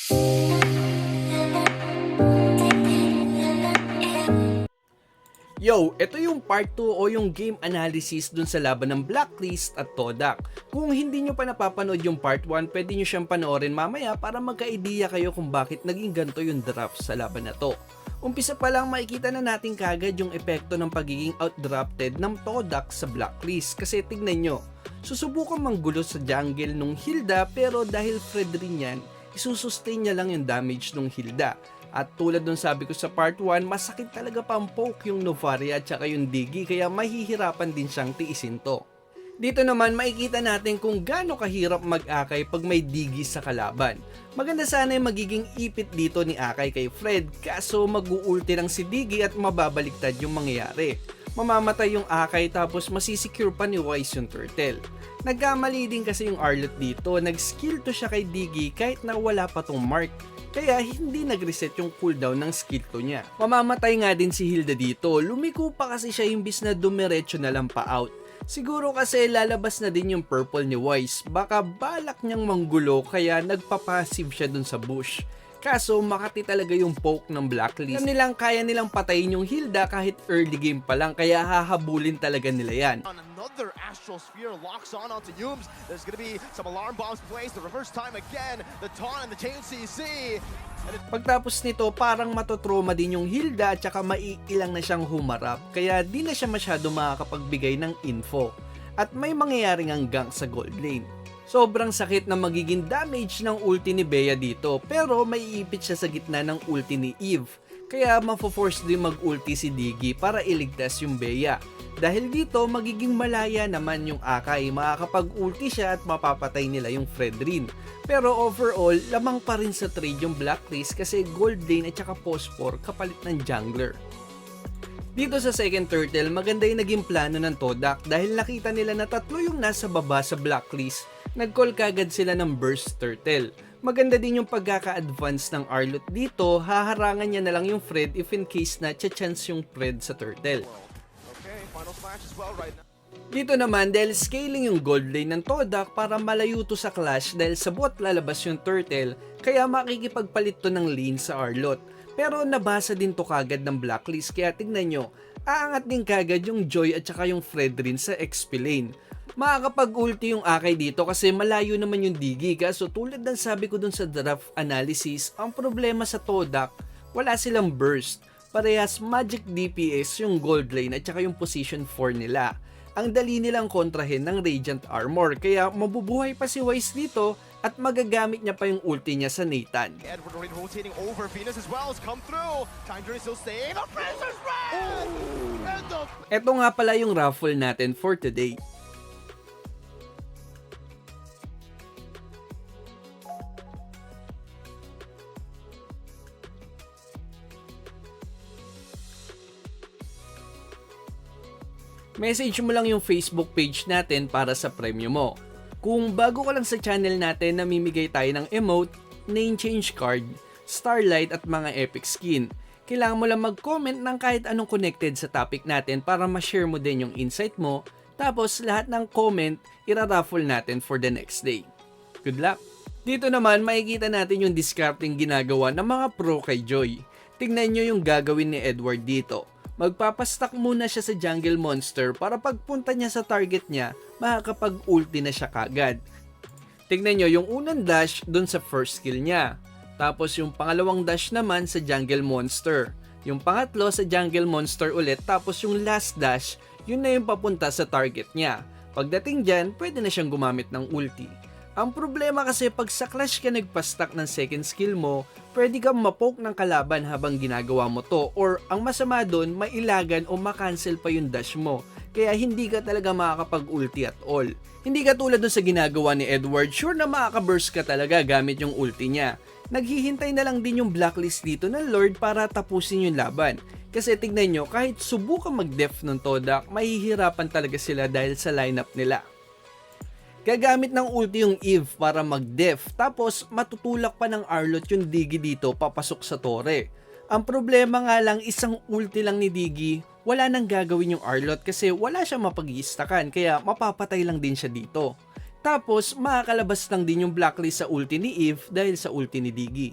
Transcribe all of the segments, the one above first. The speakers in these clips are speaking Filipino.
Yo, ito yung part 2 o yung game analysis dun sa laban ng Blacklist at Todak. Kung hindi nyo pa napapanood yung part 1, pwede nyo siyang panoorin mamaya para magka-idea kayo kung bakit naging ganito yung draft sa laban na to. Umpisa pa lang makikita na natin kagad yung epekto ng pagiging outdrafted ng Todak sa Blacklist kasi tignan nyo, susubukan manggulo sa jungle nung Hilda pero dahil Fred rin yan, isusustain niya lang yung damage nung Hilda. At tulad nung sabi ko sa part 1, masakit talaga pang poke yung Novaria at saka yung Digi kaya mahihirapan din siyang tiisin to. Dito naman makikita natin kung gaano kahirap mag-akay pag may Digi sa kalaban. Maganda sana yung magiging ipit dito ni Akay kay Fred kaso mag-uulti lang si Digi at mababaliktad yung mangyayari. Mamamatay yung Akay tapos masisecure pa ni Wise yung Turtle. Nagkamali din kasi yung Arlot dito, nag-skill to siya kay Digi kahit na wala pa tong mark. Kaya hindi nag-reset yung cooldown ng skill to niya. Mamamatay nga din si Hilda dito, lumiko pa kasi siya imbis na dumiretso na lang pa out. Siguro kasi lalabas na din yung purple ni Wise, baka balak niyang manggulo kaya nagpapassive siya dun sa bush. Kaso makati talaga yung poke ng Blacklist. Kaya nilang patayin yung Hilda kahit early game pa lang kaya hahabulin talaga nila yan. Another Astral Sphere locks onto Yumes. There's gonna be some alarm bombs placed. The reverse time again. The taunt and the chain CC. Pagtapos nito parang matotrauma din yung Hilda at saka maiilang na siyang humarap kaya di na siya masyado makakapagbigay ng info. At may mangyayaring hanggang sa gold lane. Sobrang sakit na magiging damage ng ulti ni Bea dito pero may iipit siya sa gitna ng ulti ni Eve. Kaya mafo-force din mag-ulti si Digi para iligtas yung Bea. Dahil dito magiging malaya naman yung Akay, makakapag-ulti siya at mapapatay nila yung Fred rin. Pero overall, lamang pa rin sa trade yung Blacklist kasi gold lane at saka phosphor kapalit ng jungler. Dito sa second turtle, maganda yung naging plano ng Todak dahil nakita nila na tatlo yung nasa baba sa Blacklist. Nag-call kagad sila ng burst turtle. Maganda din yung pagkaka-advance ng Arlot dito, haharangan niya na lang yung Fred if in case na chance yung Fred sa turtle. Okay, final smash as well right now. Dito naman dahil scaling yung gold lane ng Todak para malayo to sa clash dahil sa bot lalabas yung turtle kaya makikipagpalit to ng lane sa Arlot. Pero nabasa din to kagad ng Blacklist kaya tignan nyo, aangat din kagad yung Joy at saka yung Fred rin sa XP lane. Makakapag-ulti yung Akay dito kasi malayo naman yung Digi kaso tulad ng sabi ko dun sa draft analysis, ang problema sa Todak, wala silang burst. Parehas magic DPS yung gold lane at saka yung position 4 nila. Ang dali nilang kontrahin ng Radiant Armor kaya mabubuhay pa si Wise dito at magagamit niya pa yung ulti niya sa Nathan. Edward rotating over. Venus as well has come through. Time Journey still staying. The Princess Red! And the... Ito nga pala yung raffle natin for today. Message mo lang yung Facebook page natin para sa premyo mo. Kung bago ka lang sa channel natin, namimigay tayo ng emote, name change card, starlight at mga epic skin. Kailangan mo lang mag-comment ng kahit anong connected sa topic natin para ma-share mo din yung insight mo. Tapos lahat ng comment, iraraffle natin for the next day. Good luck! Dito naman makikita natin yung discarding ginagawa ng mga pro kay Joy. Tingnan nyo yung gagawin ni Edward dito. Magpapastack muna siya sa jungle monster para pagpunta niya sa target niya, makakapag-ulti na siya kagad. Tignan nyo yung unang dash dun sa first skill niya. Tapos yung pangalawang dash naman sa jungle monster. Yung pangatlo sa jungle monster ulit tapos yung last dash, yun na yung papunta sa target niya. Pagdating dyan, pwede na siyang gumamit ng ulti. Ang problema kasi pag sa clash ka nagpa-stack ng second skill mo, pwede kang mapoke ng kalaban habang ginagawa mo to or ang masama doon, mailagan o makancel pa yung dash mo. Kaya hindi ka talaga makakapag-ulti at all. Hindi ka tulad dun sa ginagawa ni Edward, sure na makaka-burst ka talaga gamit yung ulti niya. Naghihintay na lang din yung Blacklist dito ng Lord para tapusin yung laban. Kasi tignan nyo, kahit subukan mag-def ng Todak, mahihirapan talaga sila dahil sa lineup nila. Gagamit ng ulti yung Eve para mag-def, tapos matutulak pa ng Arlot yung Digi dito papasok sa tore. Ang problema nga lang, isang ulti lang ni Digi, wala nang gagawin yung Arlot kasi wala siyang mapag-iistakan kaya mapapatay lang din siya dito. Tapos, makakalabas lang din yung blacklist sa ulti ni Eve dahil sa ulti ni Diggy.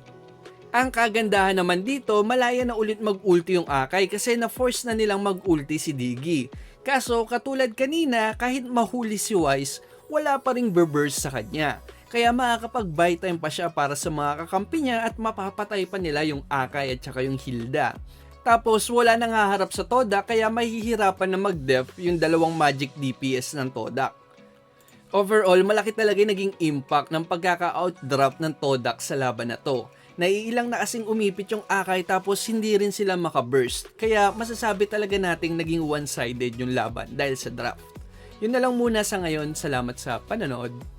Ang kagandahan naman dito, malaya na ulit mag-ulti yung Akai kasi na-force na nilang mag-ulti si Diggy. Kaso, katulad kanina, kahit mahuli si Wise, wala pa ring burst sa kanya. Kaya makakapag-buy time pa siya para sa mga kakampi niya at mapapatay pa nila yung Akai at saka yung Hilda. Tapos wala nang haharap sa Todak kaya mahihirapan na mag-def yung dalawang magic DPS ng Todak. Overall, malaki talaga yung naging impact ng pagkaka-outdraft ng Todak sa laban na to. Naiilang na kasing umipit yung Akai tapos hindi rin sila makaburst. Kaya masasabi talaga nating naging one-sided yung laban dahil sa draft. Yun na lang muna sa ngayon. Salamat sa panonood.